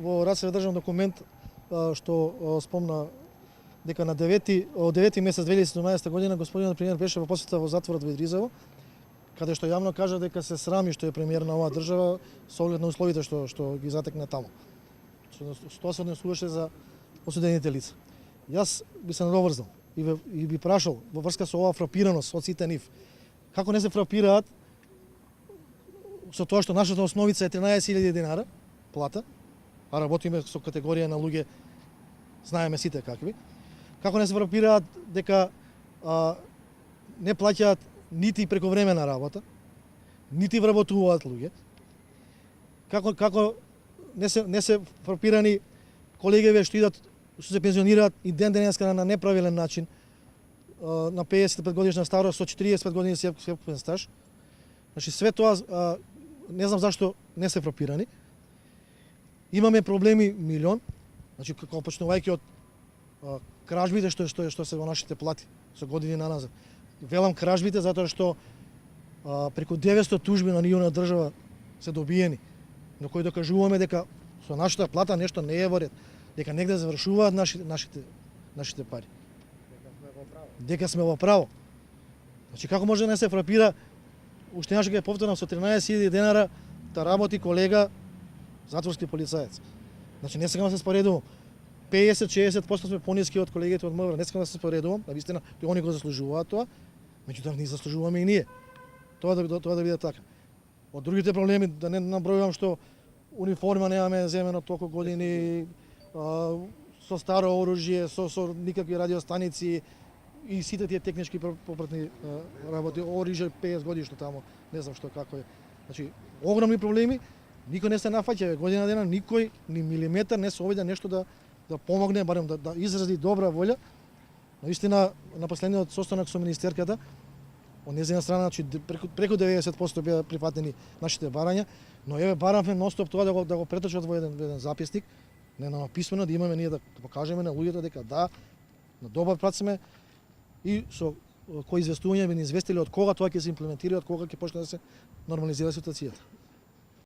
во раце држам документ што спомна дека на 9 месец 2017 година господинот премиер беше во посета во затворот во Идризево, каде што јавно кажа дека се срами што е премиер на оваа држава со оглед на условите што ги затекна таму. Што се однесуваше за осудените лица. Јас би се надоврзал и би прашал во врска со оваа фрапираност од сите нив. Како не се фрапираат со тоа што нашата основица е 13.000 денара плата, а работиме со категорија на луѓе, знаеме сите какви. Како не се фрапираат дека не плаќаат нити прековремена работа, нити вработуваат луѓе. Како не се фрапирани колегеве што идат, што се пензионираат и ден денеска на неправилен начин, на 55 годишна старост со 45 години сепкупен стаж. Значи све тоа не знам зашто не се фрапирани. Имаме проблеми милион, значи како почнувајќи од кражбите што се во нашите плати со години наназад. Велам кражбите затоа што преку 900 тужби на нију на држава се добиени, на кои докажуваме дека со нашата плата нешто не е во ред, дека негде завршуваат нашите пари. Дека сме во право. Значи како може да не се фрапира, уште еднаш ќе повторам, со 13.000 денара да работи колега затворски полицаец. Значи не сакам да се споредувам. 50-60% сме пониски од колегите од МВР. Не сакам да се споредувам, навистина они го заслужуваат тоа, меѓутоа ние заслужуваме и ние. Тоа да биде така. Од другите проблеми да не набројувам што униформа немаме земено толку години, со старо оружје, со никакви радиостаници и сите тие технички попратни работи, оружје 50 годишно таму, не знам што како е. Значи огромни проблеми, никој не се нафаќа, година дена никој ни милиметар не се обиде нешто да помогне, барем да изрази добра волја. Наистина на последниот состанок со министерката, од нејзина страна, значи преку 90% беа прифатени нашите барања, но еве баравме ностоп тоа да го преточат во еден записник, не на писмено, да имаме ние да покажеме на луѓето дека да, на добар пат сме и со кои известувања би ни известили од кога тоа ќе се имплементира, од кога ќе почне да се нормализира ситуацијата.